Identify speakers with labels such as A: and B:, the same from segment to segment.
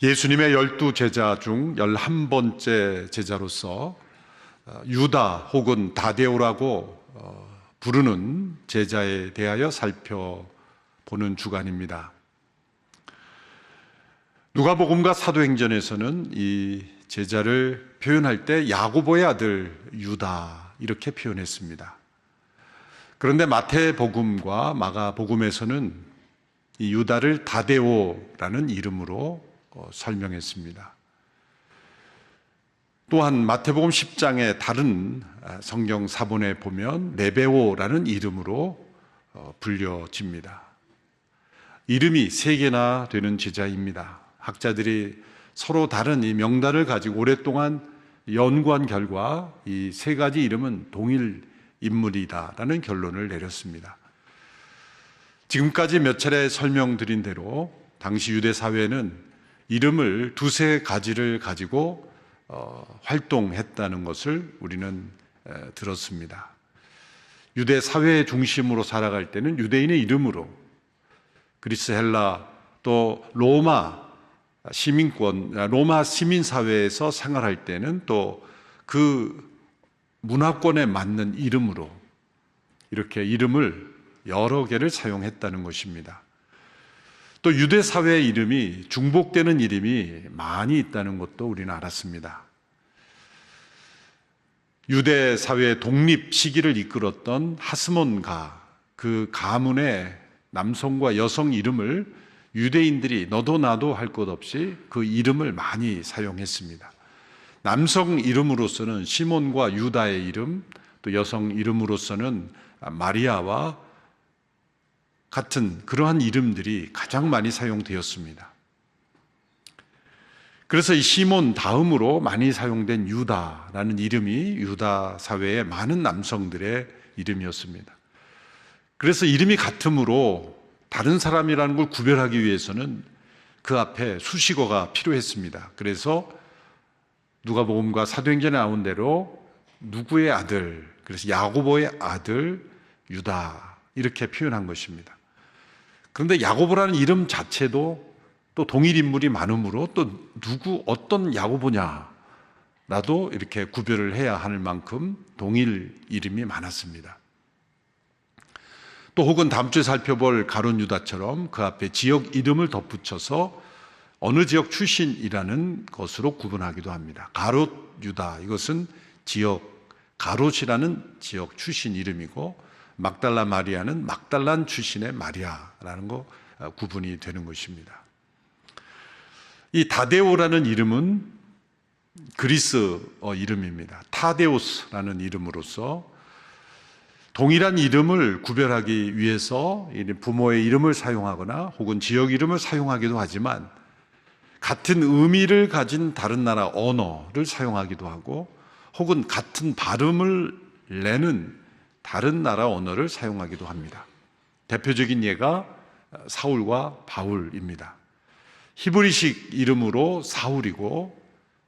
A: 예수님의 12제자 중 11번째 제자로서 유다 혹은 다데오라고 부르는 제자에 대하여 살펴보는 주간입니다. 누가복음과 사도행전에서는 이 제자를 표현할 때 야고보의 아들 유다 이렇게 표현했습니다. 그런데 마태복음과 마가복음에서는 이 유다를 다데오라는 이름으로 설명했습니다. 또한 마태복음 10장의 다른 성경 사본에 보면 네베오라는 이름으로 불려집니다. 이름이 3개나 되는 제자입니다. 학자들이 서로 다른 이 명단을 가지고 오랫동안 연구한 결과 이 3가지 이름은 동일 인물이다라는 결론을 내렸습니다. 지금까지 몇 차례 설명드린 대로 당시 유대 사회는 이름을 2-3가지를 가지고 활동했다는 것을 우리는 들었습니다. 유대 사회의 중심으로 살아갈 때는 유대인의 이름으로, 그리스 헬라 또 로마 시민권, 로마 시민사회에서 생활할 때는 또 그 문화권에 맞는 이름으로 이렇게 이름을 여러 개를 사용했다는 것입니다. 또 유대 사회의 이름이 중복되는 이름이 많이 있다는 것도 우리는 알았습니다. 유대 사회의 독립 시기를 이끌었던 하스몬가, 그 가문의 남성과 여성 이름을 유대인들이 너도 나도 할 것 없이 그 이름을 많이 사용했습니다. 남성 이름으로서는 시몬과 유다의 이름, 또 여성 이름으로서는 마리아와 같은 그러한 이름들이 가장 많이 사용되었습니다. 그래서 이 시몬 다음으로 많이 사용된 유다라는 이름이 유다 사회의 많은 남성들의 이름이었습니다. 그래서 이름이 같으므로 다른 사람이라는 걸 구별하기 위해서는 그 앞에 수식어가 필요했습니다. 그래서 누가복음과 사도행전에 나온 대로 누구의 아들, 그래서 야고보의 아들 유다 이렇게 표현한 것입니다. 그런데 야고보라는 이름 자체도 또 동일 인물이 많으므로 또 어떤 야고보냐 나도 이렇게 구별을 해야 할 만큼 동일 이름이 많았습니다. 또 혹은 다음 주에 살펴볼 가룟 유다처럼 그 앞에 지역 이름을 덧붙여서 어느 지역 출신이라는 것으로 구분하기도 합니다. 가롯 유다, 이것은 가롯이라는 지역 출신 이름이고, 막달라 마리아는 막달란 출신의 마리아라는 거 구분이 되는 것입니다. 이 다데오라는 이름은 그리스어 이름입니다. 타데오스라는 이름으로서 동일한 이름을 구별하기 위해서 부모의 이름을 사용하거나 혹은 지역 이름을 사용하기도 하지만 같은 의미를 가진 다른 나라 언어를 사용하기도 하고 혹은 같은 발음을 내는 다른 나라 언어를 사용하기도 합니다. 대표적인 예가 사울과 바울입니다. 히브리식 이름으로 사울이고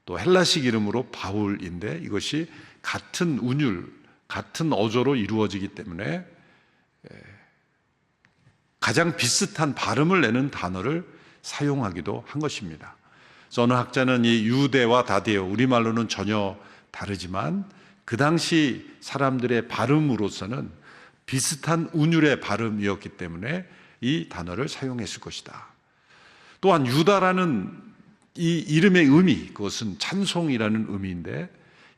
A: 또 헬라식 이름으로 바울인데 이것이 같은 운율, 같은 어조로 이루어지기 때문에 가장 비슷한 발음을 내는 단어를 사용하기도 한 것입니다. 그래서 어느 학자는 이 유대와 다데오, 우리말로는 전혀 다르지만 그 당시 사람들의 발음으로서는 비슷한 운율의 발음이었기 때문에 이 단어를 사용했을 것이다. 또한 유다라는 이 이름의 의미, 그것은 찬송이라는 의미인데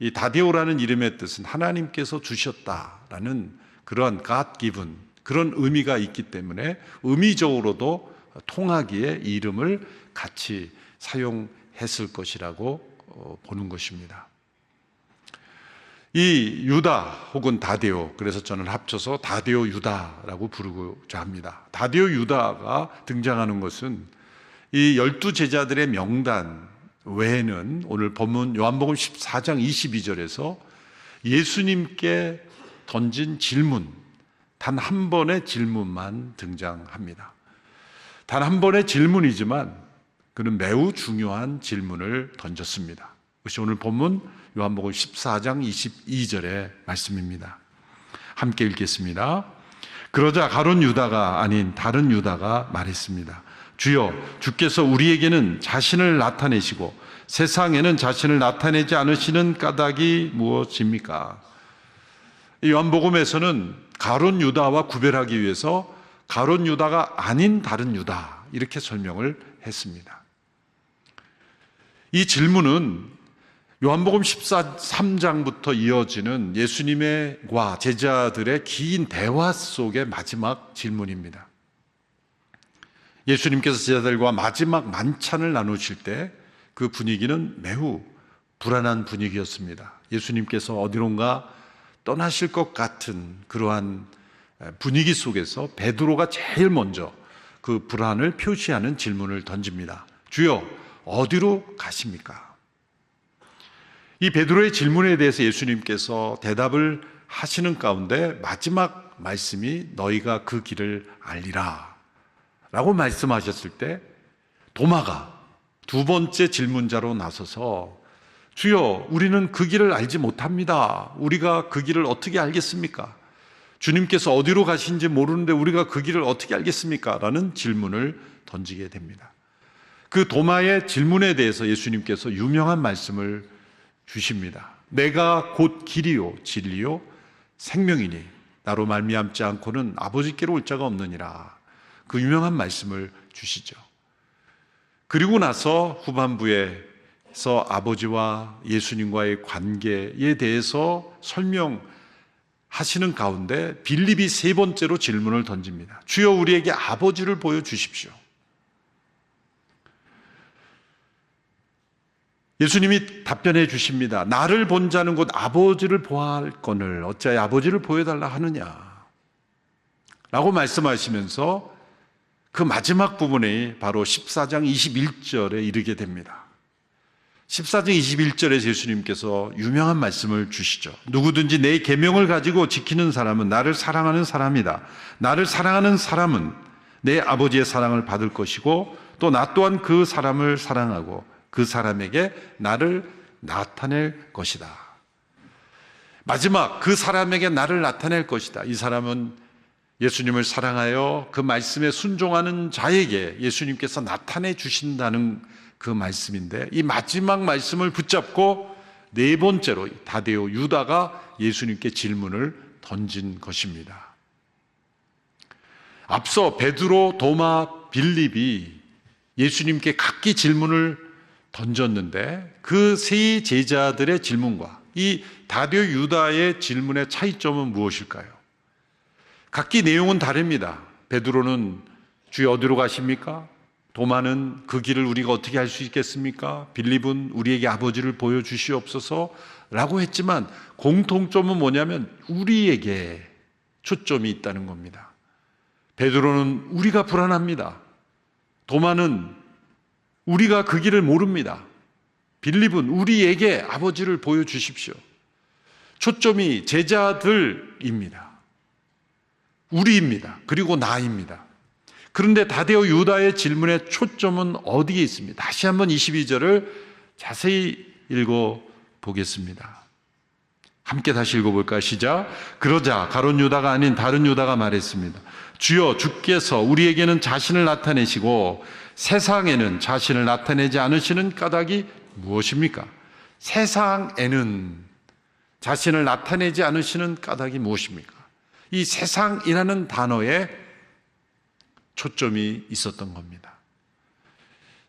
A: 이 다데오라는 이름의 뜻은 하나님께서 주셨다라는 그러한 God given 그런 의미가 있기 때문에 의미적으로도 통하기에 이 이름을 같이 사용했을 것이라고 보는 것입니다. 이 유다 혹은 다데오, 그래서 저는 합쳐서 다데오 유다라고 부르고자 합니다. 다데오 유다가 등장하는 것은 이 12제자들의 명단 외에는 오늘 본문 요한복음 14장 22절에서 예수님께 던진 질문, 단 한 번의 질문만 등장합니다. 단 한 번의 질문이지만 그는 매우 중요한 질문을 던졌습니다. 그것이 오늘 본문 요한복음 14장 22절의 말씀입니다. 함께 읽겠습니다. 그러자 가룟 유다가 아닌 다른 유다가 말했습니다. 주여, 주께서 우리에게는 자신을 나타내시고 세상에는 자신을 나타내지 않으시는 까닭이 무엇입니까? 이 요한복음에서는 가룟 유다와 구별하기 위해서 가룟 유다가 아닌 다른 유다 이렇게 설명을 했습니다. 이 질문은 요한복음 13장부터 이어지는 예수님과 제자들의 긴 대화 속의 마지막 질문입니다. 예수님께서 제자들과 마지막 만찬을 나누실 때 그 분위기는 매우 불안한 분위기였습니다. 예수님께서 어디론가 떠나실 것 같은 그러한 분위기 속에서 베드로가 제일 먼저 그 불안을 표시하는 질문을 던집니다. 주여, 어디로 가십니까? 이 베드로의 질문에 대해서 예수님께서 대답을 하시는 가운데 마지막 말씀이 너희가 그 길을 알리라 라고 말씀하셨을 때 도마가 두 번째 질문자로 나서서 주여, 우리는 그 길을 알지 못합니다. 우리가 그 길을 어떻게 알겠습니까? 주님께서 어디로 가신지 모르는데 우리가 그 길을 어떻게 알겠습니까? 라는 질문을 던지게 됩니다. 그 도마의 질문에 대해서 예수님께서 유명한 말씀을 주십니다. 내가 곧 길이요 진리요 생명이니 나로 말미암지 않고는 아버지께로 올 자가 없느니라. 그 유명한 말씀을 주시죠. 그리고 나서 후반부에서 아버지와 예수님과의 관계에 대해서 설명하시는 가운데 빌립이 세 번째로 질문을 던집니다. 주여, 우리에게 아버지를 보여주십시오. 예수님이 답변해 주십니다. 나를 본 자는 곧 아버지를 보아할거늘 어찌하여 아버지를 보여달라 하느냐 라고 말씀하시면서 그 마지막 부분에 바로 14장 21절에 이르게 됩니다. 14장 21절에서 예수님께서 유명한 말씀을 주시죠. 누구든지 내 계명을 가지고 지키는 사람은 나를 사랑하는 사람이다. 나를 사랑하는 사람은 내 아버지의 사랑을 받을 것이고 또 나 또한 그 사람을 사랑하고 그 사람에게 나를 나타낼 것이다. 마지막 그 사람에게 나를 나타낼 것이다. 이 사람은 예수님을 사랑하여 그 말씀에 순종하는 자에게 예수님께서 나타내 주신다는 그 말씀인데 이 마지막 말씀을 붙잡고 네 번째로 다데오 유다가 예수님께 질문을 던진 것입니다. 앞서 베드로, 도마, 빌립이 예수님께 각기 질문을 던졌는데 그 세 제자들의 질문과 이 다데오 유다의 질문의 차이점은 무엇일까요? 각기 내용은 다릅니다. 베드로는 주여 어디로 가십니까? 도마는 그 길을 우리가 어떻게 할 수 있겠습니까? 빌립은 우리에게 아버지를 보여주시옵소서 라고 했지만 공통점은 뭐냐면 우리에게 초점이 있다는 겁니다. 베드로는 우리가 불안합니다. 도마는 우리가 그 길을 모릅니다. 빌립은 우리에게 아버지를 보여주십시오. 초점이 제자들입니다. 우리입니다. 그리고 나입니다. 그런데 다데오 유다의 질문의 초점은 어디에 있습니다? 다시 한번 22절을 자세히 읽어보겠습니다. 함께 다시 읽어볼까요? 시작. 그러자 가룟 유다가 아닌 다른 유다가 말했습니다. 주여, 주께서 우리에게는 자신을 나타내시고 세상에는 자신을 나타내지 않으시는 까닭이 무엇입니까? 세상에는 자신을 나타내지 않으시는 까닭이 무엇입니까? 이 세상이라는 단어에 초점이 있었던 겁니다.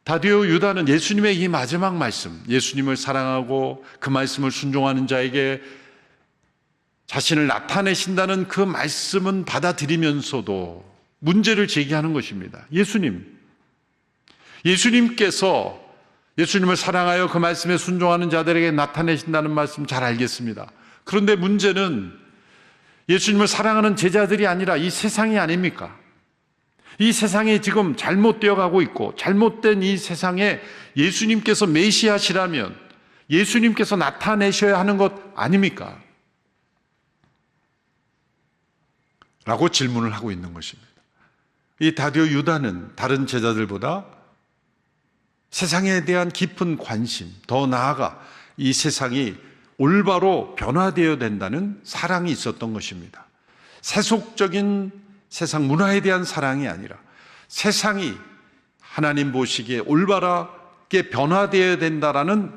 A: 다데오 유다는 예수님의 이 마지막 말씀, 예수님을 사랑하고 그 말씀을 순종하는 자에게 자신을 나타내신다는 그 말씀은 받아들이면서도 문제를 제기하는 것입니다. 예수님께서 예수님을 사랑하여 그 말씀에 순종하는 자들에게 나타내신다는 말씀 잘 알겠습니다. 그런데 문제는 예수님을 사랑하는 제자들이 아니라 이 세상이 아닙니까? 이 세상이 지금 잘못되어 가고 있고 잘못된 이 세상에 예수님께서 메시아시라면 예수님께서 나타내셔야 하는 것 아닙니까? 라고 질문을 하고 있는 것입니다. 이 다데오 유다는 다른 제자들보다 세상에 대한 깊은 관심, 더 나아가 이 세상이 올바로 변화되어야 된다는 사랑이 있었던 것입니다. 세속적인 세상 문화에 대한 사랑이 아니라 세상이 하나님 보시기에 올바르게 변화되어야 된다라는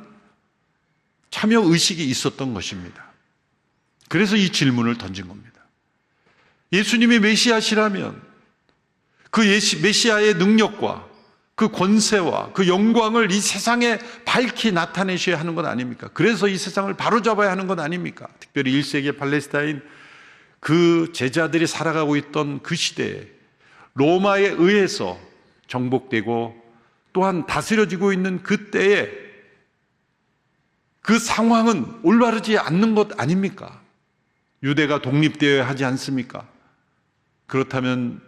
A: 참여 의식이 있었던 것입니다. 그래서 이 질문을 던진 겁니다. 예수님이 메시아시라면 그 메시아의 능력과 그 권세와 그 영광을 이 세상에 밝히 나타내셔야 하는 것 아닙니까? 그래서 이 세상을 바로잡아야 하는 것 아닙니까? 특별히 1세기 팔레스타인 그 제자들이 살아가고 있던 그 시대에 로마에 의해서 정복되고 또한 다스려지고 있는 그때에 그 상황은 올바르지 않는 것 아닙니까? 유대가 독립되어야 하지 않습니까? 그렇다면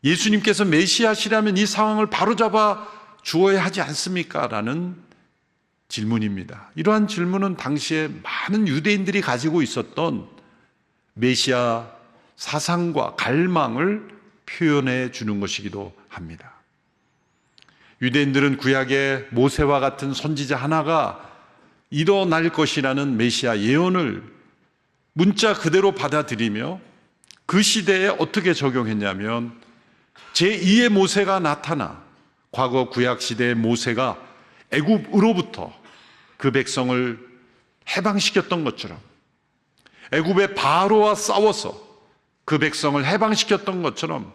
A: 예수님께서 메시아시라면 이 상황을 바로잡아 주어야 하지 않습니까? 라는 질문입니다. 이러한 질문은 당시에 많은 유대인들이 가지고 있었던 메시아 사상과 갈망을 표현해 주는 것이기도 합니다. 유대인들은 구약의 모세와 같은 선지자 하나가 일어날 것이라는 메시아 예언을 문자 그대로 받아들이며 그 시대에 어떻게 적용했냐면 제2의 모세가 나타나 과거 구약 시대의 모세가 애굽으로부터 그 백성을 해방시켰던 것처럼 애굽의 바로와 싸워서 그 백성을 해방시켰던 것처럼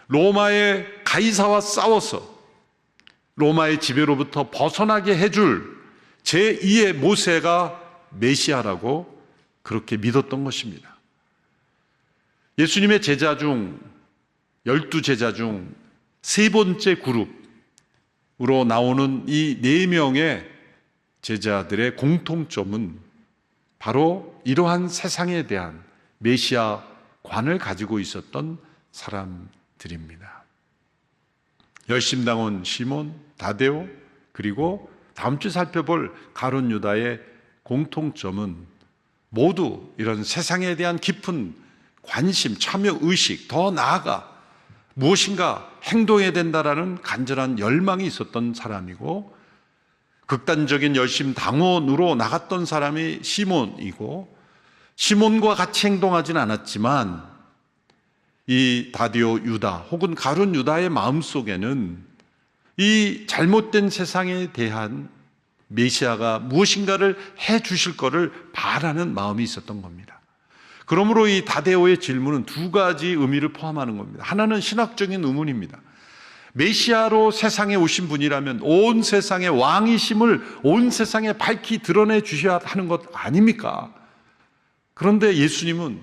A: 로마의 가이사와 싸워서 로마의 지배로부터 벗어나게 해줄 제2의 모세가 메시아라고 그렇게 믿었던 것입니다. 예수님의 제자 중 12제자 중 세 번째 그룹으로 나오는 이 4명의 제자들의 공통점은 바로 이러한 세상에 대한 메시아관을 가지고 있었던 사람들입니다. 열심당원 시몬, 다데오, 그리고 다음 주 살펴볼 가룟 유다의 공통점은 모두 이런 세상에 대한 깊은 관심, 참여 의식, 더 나아가 무엇인가 행동해야 된다라는 간절한 열망이 있었던 사람이고 극단적인 열심당원으로 나갔던 사람이 시몬이고 시몬과 같이 행동하지는 않았지만 이 다디오 유다 혹은 가룟 유다의 마음속에는 이 잘못된 세상에 대한 메시아가 무엇인가를 해 주실 것을 바라는 마음이 있었던 겁니다. 그러므로 이 다데오의 질문은 두 가지 의미를 포함하는 겁니다. 하나는 신학적인 의문입니다. 메시아로 세상에 오신 분이라면 온 세상의 왕이심을 온 세상에 밝히 드러내 주셔야 하는 것 아닙니까? 그런데 예수님은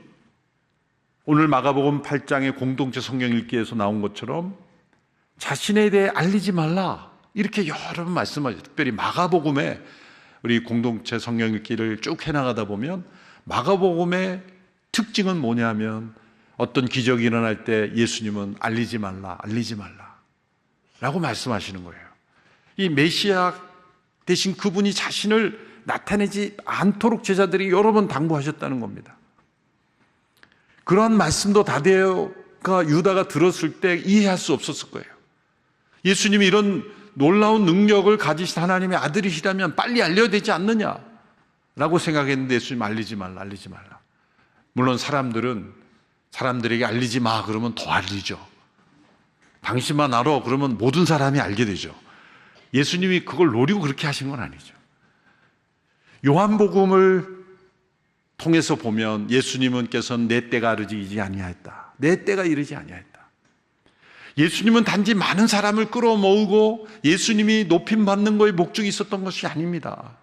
A: 오늘 마가복음 8장의 공동체 성경 읽기에서 나온 것처럼 자신에 대해 알리지 말라 이렇게 여러 번 말씀하셨어요. 특별히 마가복음에 우리 공동체 성경 읽기를 쭉 해나가다 보면 마가복음의 특징은 뭐냐면 어떤 기적이 일어날 때 예수님은 알리지 말라 라고 말씀하시는 거예요. 이 메시아 대신 그분이 자신을 나타내지 않도록 제자들이 여러 번 당부하셨다는 겁니다. 그러한 말씀도 다데오가 유다가 들었을 때 이해할 수 없었을 거예요. 예수님이 이런 놀라운 능력을 가지신 하나님의 아들이시라면 빨리 알려야 되지 않느냐라고 생각했는데 예수님 알리지 말라. 물론 사람들에게 알리지 마 그러면 더 알리죠. 당신만 알아 그러면 모든 사람이 알게 되죠. 예수님이 그걸 노리고 그렇게 하신 건 아니죠. 요한복음을 통해서 보면 예수님께서는 내 때가 이르지 아니하였다. 내 때가 이르지 아니하였다. 예수님은 단지 많은 사람을 끌어모으고 예수님이 높임받는 거에 목적이 있었던 것이 아닙니다.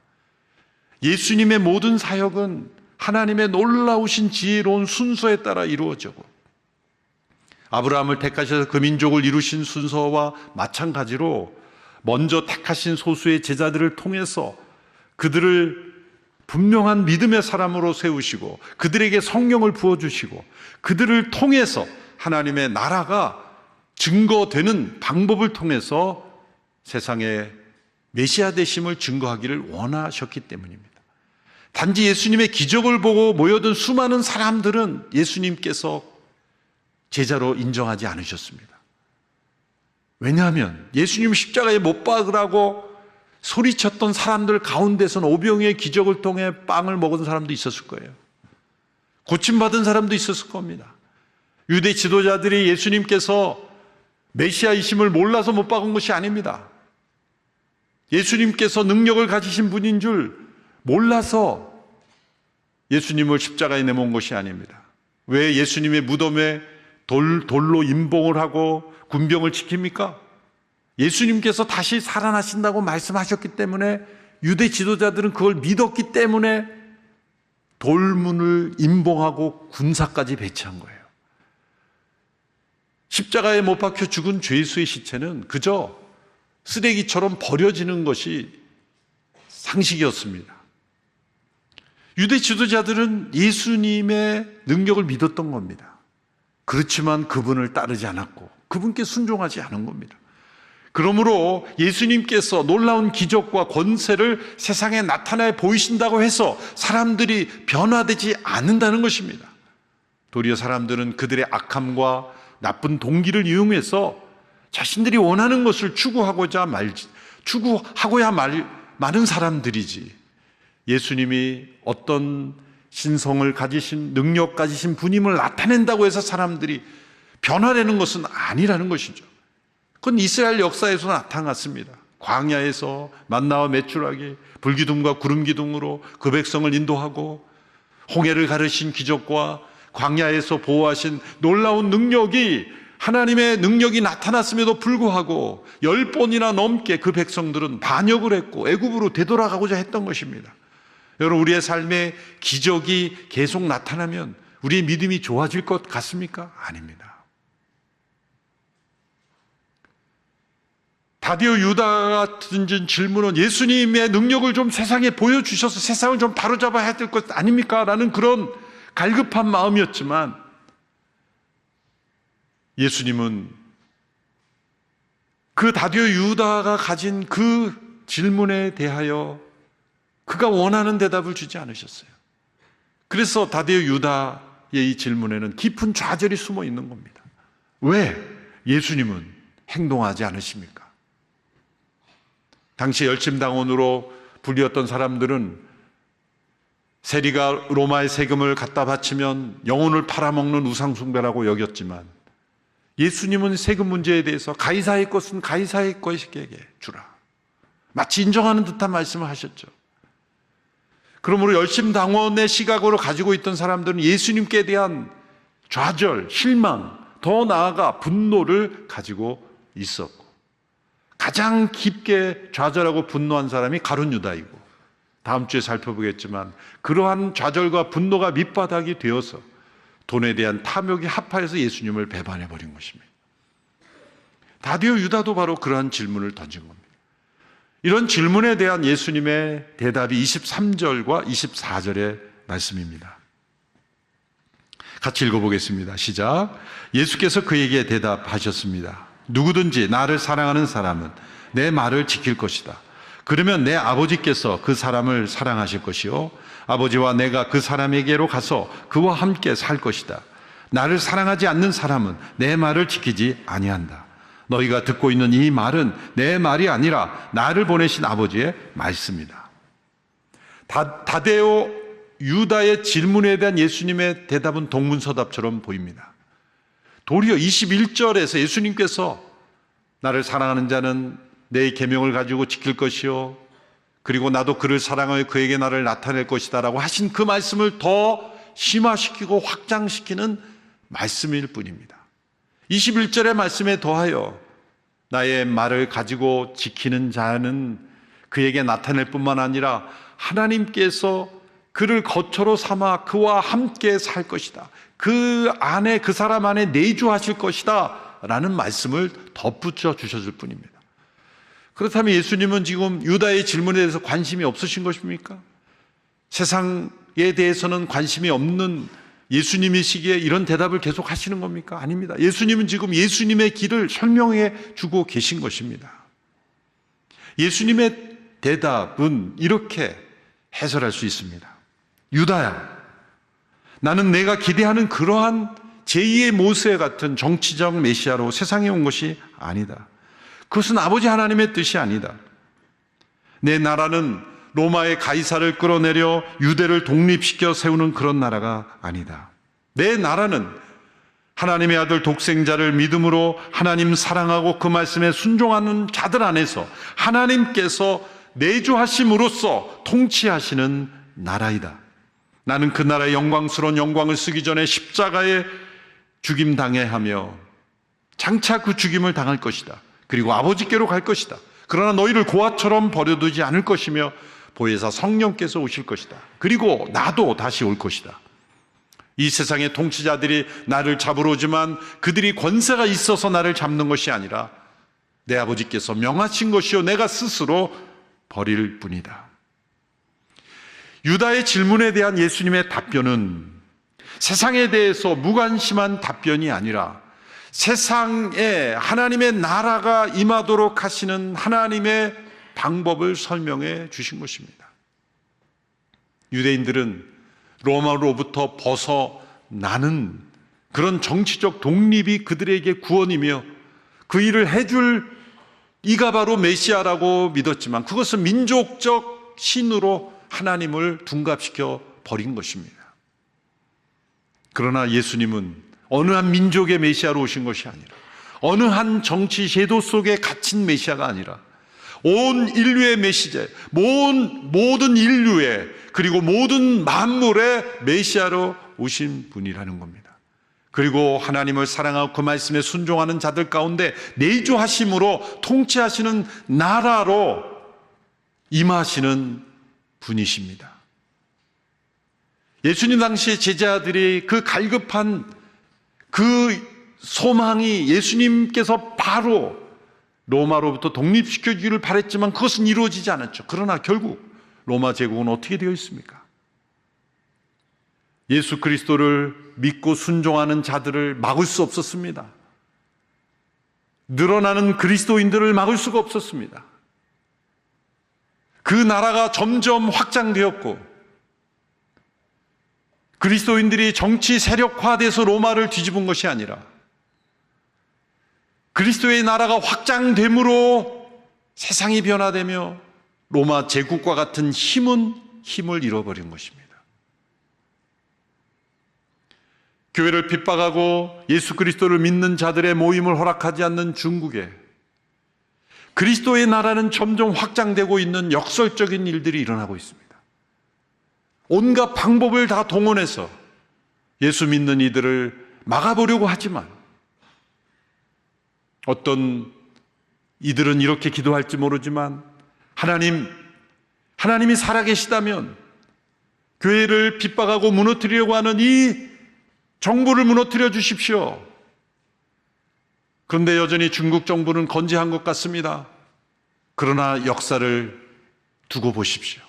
A: 예수님의 모든 사역은 하나님의 놀라우신 지혜로운 순서에 따라 이루어지고 아브라함을 택하셔서 그 민족을 이루신 순서와 마찬가지로 먼저 택하신 소수의 제자들을 통해서 그들을 분명한 믿음의 사람으로 세우시고 그들에게 성령을 부어주시고 그들을 통해서 하나님의 나라가 증거되는 방법을 통해서 세상에 메시아 되심을 증거하기를 원하셨기 때문입니다. 단지 예수님의 기적을 보고 모여든 수많은 사람들은 예수님께서 제자로 인정하지 않으셨습니다. 왜냐하면 예수님 십자가에 못 박으라고 소리쳤던 사람들 가운데서는 오병이의 기적을 통해 빵을 먹은 사람도 있었을 거예요. 고침받은 사람도 있었을 겁니다. 유대 지도자들이 예수님께서 메시아이심을 몰라서 못 박은 것이 아닙니다. 예수님께서 능력을 가지신 분인 줄 몰라서 예수님을 십자가에 내몬 것이 아닙니다. 왜 예수님의 무덤에 돌로 임봉을 하고 군병을 지킵니까? 예수님께서 다시 살아나신다고 말씀하셨기 때문에, 유대 지도자들은 그걸 믿었기 때문에 돌문을 임봉하고 군사까지 배치한 거예요. 십자가에 못 박혀 죽은 죄수의 시체는 그저 쓰레기처럼 버려지는 것이 상식이었습니다. 유대 지도자들은 예수님의 능력을 믿었던 겁니다. 그렇지만 그분을 따르지 않았고 그분께 순종하지 않은 겁니다. 그러므로 예수님께서 놀라운 기적과 권세를 세상에 나타내 보이신다고 해서 사람들이 변화되지 않는다는 것입니다. 도리어 사람들은 그들의 악함과 나쁜 동기를 이용해서 자신들이 원하는 것을 추구하고야 많은 사람들이지, 예수님이 어떤 신성을 가지신, 능력 가지신 분임을 나타낸다고 해서 사람들이 변화되는 것은 아니라는 것이죠. 그건 이스라엘 역사에서 나타났습니다. 광야에서 만나와 메추라기, 불기둥과 구름기둥으로 그 백성을 인도하고, 홍해를 가르신 기적과 광야에서 보호하신 놀라운 능력이, 하나님의 능력이 나타났음에도 불구하고 10번이나 넘게 그 백성들은 반역을 했고 애굽으로 되돌아가고자 했던 것입니다. 여러분, 우리의 삶에 기적이 계속 나타나면 우리의 믿음이 좋아질 것 같습니까? 아닙니다. 다디오 유다가 던진 질문은 예수님의 능력을 좀 세상에 보여주셔서 세상을 좀 바로잡아야 될 것 아닙니까? 라는 그런 갈급한 마음이었지만, 예수님은 그 다디오 유다가 가진 그 질문에 대하여 그가 원하는 대답을 주지 않으셨어요. 그래서 다디오 유다의 이 질문에는 깊은 좌절이 숨어 있는 겁니다. 왜 예수님은 행동하지 않으십니까? 당시 열심당원으로 불리었던 사람들은 세리가 로마의 세금을 갖다 바치면 영혼을 팔아먹는 우상숭배라고 여겼지만, 예수님은 세금 문제에 대해서 가이사의 것은 가이사의 것에게 주라, 마치 인정하는 듯한 말씀을 하셨죠. 그러므로 열심당원의 시각으로 가지고 있던 사람들은 예수님께 대한 좌절, 실망, 더 나아가 분노를 가지고 있었고, 가장 깊게 좌절하고 분노한 사람이 가룟 유다이고, 다음 주에 살펴보겠지만 그러한 좌절과 분노가 밑바닥이 되어서 돈에 대한 탐욕이 합하여서 예수님을 배반해버린 것입니다. 다디오 유다도 바로 그러한 질문을 던진 겁니다. 이런 질문에 대한 예수님의 대답이 23절과 24절의 말씀입니다. 같이 읽어보겠습니다. 시작. 예수께서 그에게 대답하셨습니다. 누구든지 나를 사랑하는 사람은 내 말을 지킬 것이다. 그러면 내 아버지께서 그 사람을 사랑하실 것이요, 아버지와 내가 그 사람에게로 가서 그와 함께 살 것이다. 나를 사랑하지 않는 사람은 내 말을 지키지 아니한다. 너희가 듣고 있는 이 말은 내 말이 아니라 나를 보내신 아버지의 말씀이다. 다디오 유다의 질문에 대한 예수님의 대답은 동문서답처럼 보입니다. 도리어 21절에서 예수님께서 나를 사랑하는 자는 내 계명을 가지고 지킬 것이요, 그리고 나도 그를 사랑하여 그에게 나를 나타낼 것이다 라고 하신 그 말씀을 더 심화시키고 확장시키는 말씀일 뿐입니다. 21절의 말씀에 더하여 나의 말을 가지고 지키는 자는 그에게 나타낼 뿐만 아니라 하나님께서 그를 거처로 삼아 그와 함께 살 것이다, 그 안에, 그 사람 안에 내주하실 것이다 라는 말씀을 덧붙여 주셨을 뿐입니다. 그렇다면 예수님은 지금 유다의 질문에 대해서 관심이 없으신 것입니까? 세상에 대해서는 관심이 없는 예수님이시기에 이런 대답을 계속 하시는 겁니까? 아닙니다. 예수님은 지금 예수님의 길을 설명해 주고 계신 것입니다. 예수님의 대답은 이렇게 해설할 수 있습니다. 유다야, 나는 내가 기대하는 그러한 제2의 모세 같은 정치적 메시아로 세상에 온 것이 아니다. 그것은 아버지 하나님의 뜻이 아니다. 내 나라는 로마의 가이사를 끌어내려 유대를 독립시켜 세우는 그런 나라가 아니다. 내 나라는 하나님의 아들 독생자를 믿음으로 하나님 사랑하고 그 말씀에 순종하는 자들 안에서 하나님께서 내주하심으로써 통치하시는 나라이다. 나는 그 나라의 영광스러운 영광을 쓰기 전에 십자가에 죽임당해 하며 장차 그 죽임을 당할 것이다. 그리고 아버지께로 갈 것이다. 그러나 너희를 고아처럼 버려두지 않을 것이며 보혜사 성령께서 오실 것이다. 그리고 나도 다시 올 것이다. 이 세상의 통치자들이 나를 잡으러 오지만 그들이 권세가 있어서 나를 잡는 것이 아니라 내 아버지께서 명하신 것이요 내가 스스로 버릴 뿐이다. 유다의 질문에 대한 예수님의 답변은 세상에 대해서 무관심한 답변이 아니라 세상에 하나님의 나라가 임하도록 하시는 하나님의 방법을 설명해 주신 것입니다. 유대인들은 로마로부터 벗어나는 그런 정치적 독립이 그들에게 구원이며 그 일을 해줄 이가 바로 메시아라고 믿었지만 그것은 민족적 신으로 하나님을 둔갑시켜 버린 것입니다. 그러나 예수님은 어느 한 민족의 메시아로 오신 것이 아니라 어느 한 정치 제도 속에 갇힌 메시아가 아니라 온 인류의 메시제, 모든 인류의 그리고 모든 만물의 메시아로 오신 분이라는 겁니다. 그리고 하나님을 사랑하고 그 말씀에 순종하는 자들 가운데 내주하심으로 통치하시는 나라로 임하시는 분이십니다. 예수님 당시 제자들이 그 갈급한 그 소망이 예수님께서 바로 로마로부터 독립시켜주기를 바랬지만 그것은 이루어지지 않았죠. 그러나 결국 로마 제국은 어떻게 되어 있습니까? 예수 그리스도를 믿고 순종하는 자들을 막을 수 없었습니다. 늘어나는 그리스도인들을 막을 수가 없었습니다. 그 나라가 점점 확장되었고 그리스도인들이 정치 세력화돼서 로마를 뒤집은 것이 아니라 그리스도의 나라가 확장됨으로 세상이 변화되며 로마 제국과 같은 힘을 잃어버린 것입니다. 교회를 핍박하고 예수 그리스도를 믿는 자들의 모임을 허락하지 않는 중국에 그리스도의 나라는 점점 확장되고 있는 역설적인 일들이 일어나고 있습니다. 온갖 방법을 다 동원해서 예수 믿는 이들을 막아보려고 하지만 어떤 이들은 이렇게 기도할지 모르지만 하나님이 살아계시다면 교회를 핍박하고 무너뜨리려고 하는 이 정부를 무너뜨려 주십시오. 그런데 여전히 중국 정부는 건재한 것 같습니다. 그러나 역사를 두고 보십시오.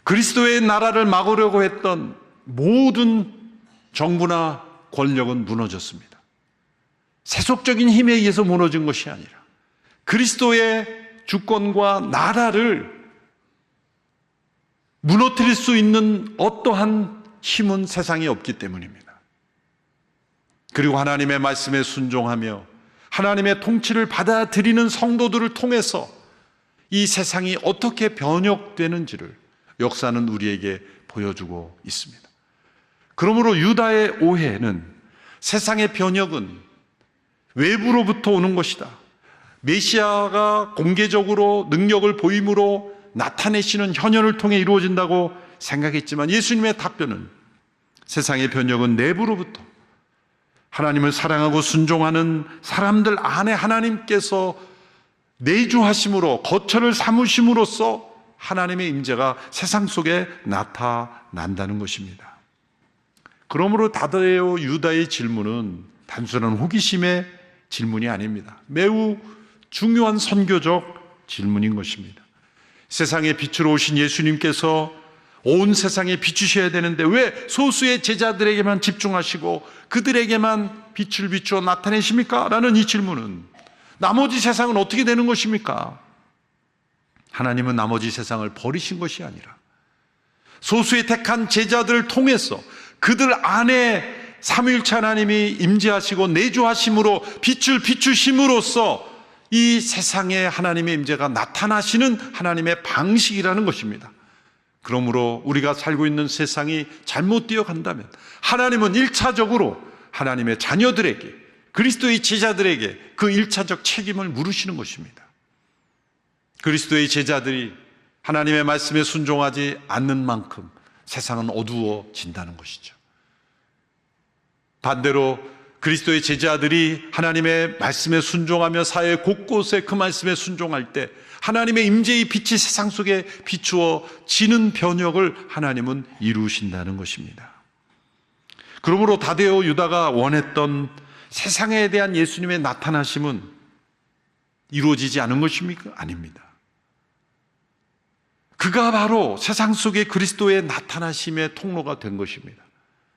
A: 그리스도의 나라를 막으려고 했던 모든 정부나 권력은 무너졌습니다. 세속적인 힘에 의해서 무너진 것이 아니라 그리스도의 주권과 나라를 무너뜨릴 수 있는 어떠한 힘은 세상에 없기 때문입니다. 그리고 하나님의 말씀에 순종하며 하나님의 통치를 받아들이는 성도들을 통해서 이 세상이 어떻게 변혁되는지를 역사는 우리에게 보여주고 있습니다. 그러므로 유다의 오해는 세상의 변혁은 외부로부터 오는 것이다. 메시아가 공개적으로 능력을 보임으로 나타내시는 현현을 통해 이루어진다고 생각했지만 예수님의 답변은 세상의 변혁은 내부로부터 하나님을 사랑하고 순종하는 사람들 안에 하나님께서 내주하심으로 거처를 삼으심으로써 하나님의 임재가 세상 속에 나타난다는 것입니다. 그러므로 다데오 유다의 질문은 단순한 호기심의 질문이 아닙니다. 매우 중요한 선교적 질문인 것입니다. 세상의 빛으로 오신 예수님께서 온 세상에 비추셔야 되는데 왜 소수의 제자들에게만 집중하시고 그들에게만 빛을 비추어 나타내십니까? 라는 이 질문은 나머지 세상은 어떻게 되는 것입니까? 하나님은 나머지 세상을 버리신 것이 아니라 소수의 택한 제자들을 통해서 그들 안에 삼위일체 하나님이 임재하시고 내주하심으로 빛을 비추심으로써 이 세상에 하나님의 임재가 나타나시는 하나님의 방식이라는 것입니다. 그러므로 우리가 살고 있는 세상이 잘못 되어 간다면 하나님은 1차적으로 하나님의 자녀들에게, 그리스도의 제자들에게 그 1차적 책임을 물으시는 것입니다. 그리스도의 제자들이 하나님의 말씀에 순종하지 않는 만큼 세상은 어두워진다는 것이죠. 반대로 그리스도의 제자들이 하나님의 말씀에 순종하며 사회 곳곳에 그 말씀에 순종할 때 하나님의 임재의 빛이 세상 속에 비추어지는 변혁을 하나님은 이루신다는 것입니다. 그러므로 다데오 유다가 원했던 세상에 대한 예수님의 나타나심은 이루어지지 않은 것입니까? 아닙니다. 그가 바로 세상 속에 그리스도의 나타나심의 통로가 된 것입니다.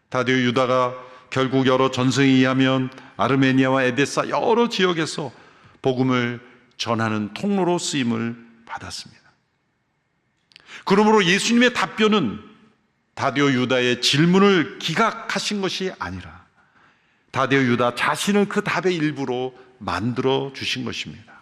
A: 다데오 유다가 결국 여러 전승에 의하면 아르메니아와 에데사 여러 지역에서 복음을 전하는 통로로 쓰임을 받았습니다. 그러므로 예수님의 답변은 다데오 유다의 질문을 기각하신 것이 아니라 다데오 유다 자신을 그 답의 일부로 만들어 주신 것입니다.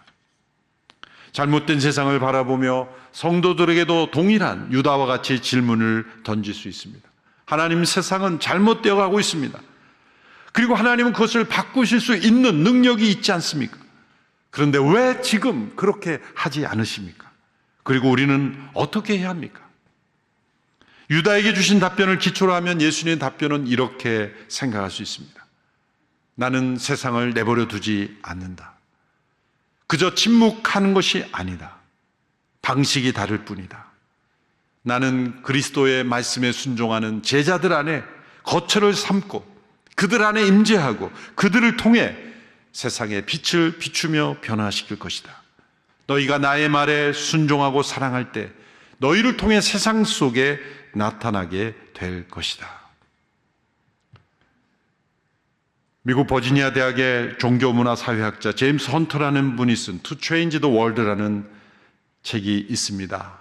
A: 잘못된 세상을 바라보며 성도들에게도 동일한 유다와 같이 질문을 던질 수 있습니다. 하나님, 세상은 잘못되어 가고 있습니다. 그리고 하나님은 그것을 바꾸실 수 있는 능력이 있지 않습니까? 그런데 왜 지금 그렇게 하지 않으십니까? 그리고 우리는 어떻게 해야 합니까? 유다에게 주신 답변을 기초로 하면 예수님의 답변은 이렇게 생각할 수 있습니다. 나는 세상을 내버려 두지 않는다. 그저 침묵하는 것이 아니다. 방식이 다를 뿐이다. 나는 그리스도의 말씀에 순종하는 제자들 안에 거처를 삼고 그들 안에 임재하고 그들을 통해 세상에 빛을 비추며 변화시킬 것이다. 너희가 나의 말에 순종하고 사랑할 때 너희를 통해 세상 속에 나타나게 될 것이다. 미국 버지니아 대학의 종교문화사회학자 제임스 헌터라는 분이 쓴 To Change the World라는 책이 있습니다.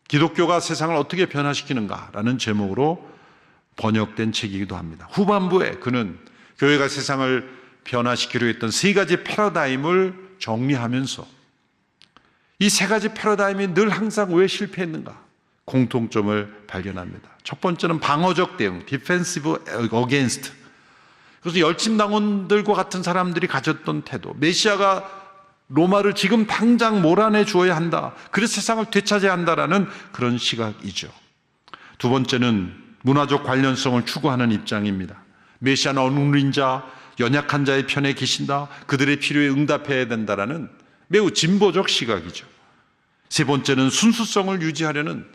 A: 기독교가 세상을 어떻게 변화시키는가라는 제목으로 번역된 책이기도 합니다. 후반부에 그는 교회가 세상을 변화시키려 했던 세 가지 패러다임을 정리하면서 이 세 가지 패러다임이 늘 항상 왜 실패했는가 공통점을 발견합니다. 첫 번째는 방어적 대응, Defensive Against. 그래서 열심당원들과 같은 사람들이 가졌던 태도, 메시아가 로마를 지금 당장 몰아내 주어야 한다, 그래서 세상을 되찾아야 한다라는 그런 시각이죠. 두 번째는 문화적 관련성을 추구하는 입장입니다. 메시아는 어눌린 자, 연약한 자의 편에 계신다, 그들의 필요에 응답해야 된다라는 매우 진보적 시각이죠. 세 번째는 순수성을 유지하려는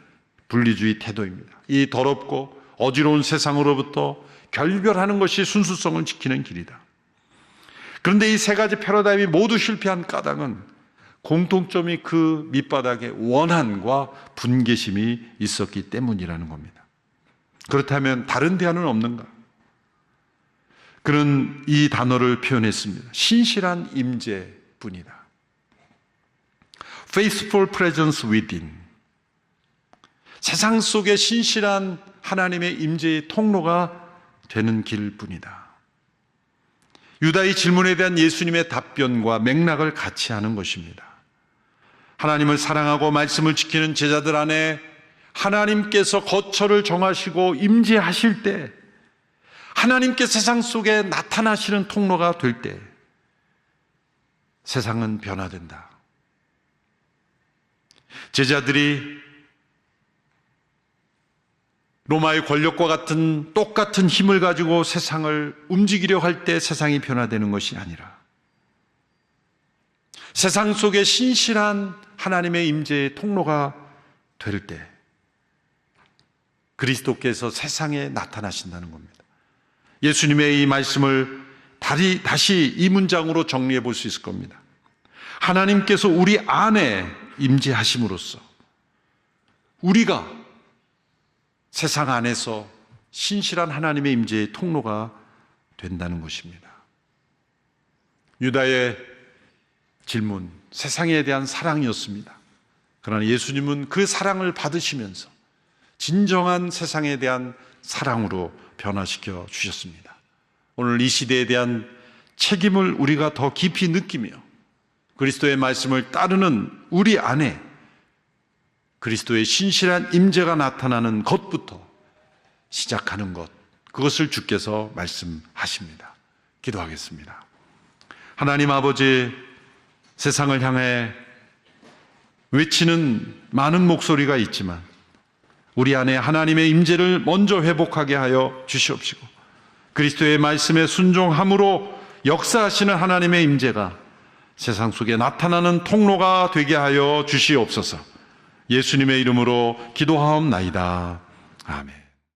A: 분리주의 태도입니다. 이 더럽고 어지러운 세상으로부터 결별하는 것이 순수성을 지키는 길이다. 그런데 이 세 가지 패러다임이 모두 실패한 까닭은 공통점이 그 밑바닥에 원한과 분개심이 있었기 때문이라는 겁니다. 그렇다면 다른 대안은 없는가? 그는 이 단어를 표현했습니다. 신실한 임재뿐이다. Faithful presence within. 세상 속에 신실한 하나님의 임재의 통로가 되는 길뿐이다. 유다의 질문에 대한 예수님의 답변과 맥락을 같이 하는 것입니다. 하나님을 사랑하고 말씀을 지키는 제자들 안에 하나님께서 거처를 정하시고 임재하실 때, 하나님께 세상 속에 나타나시는 통로가 될 때 세상은 변화된다. 제자들이 로마의 권력과 같은 똑같은 힘을 가지고 세상을 움직이려 할 때 세상이 변화되는 것이 아니라 세상 속에 신실한 하나님의 임재의 통로가 될 때 그리스도께서 세상에 나타나신다는 겁니다. 예수님의 이 말씀을 다시 이 문장으로 정리해 볼 수 있을 겁니다. 하나님께서 우리 안에 임재하심으로써 우리가 세상 안에서 신실한 하나님의 임재의 통로가 된다는 것입니다. 유다의 질문, 세상에 대한 사랑이었습니다. 그러나 예수님은 그 사랑을 받으시면서 진정한 세상에 대한 사랑으로 변화시켜 주셨습니다. 오늘 이 시대에 대한 책임을 우리가 더 깊이 느끼며 그리스도의 말씀을 따르는 우리 안에 그리스도의 신실한 임재가 나타나는 것부터 시작하는 것, 그것을 주께서 말씀하십니다. 기도하겠습니다. 하나님 아버지, 세상을 향해 외치는 많은 목소리가 있지만 우리 안에 하나님의 임재를 먼저 회복하게 하여 주시옵시고, 그리스도의 말씀에 순종함으로 역사하시는 하나님의 임재가 세상 속에 나타나는 통로가 되게 하여 주시옵소서. 예수님의 이름으로 기도하옵나이다. 아멘.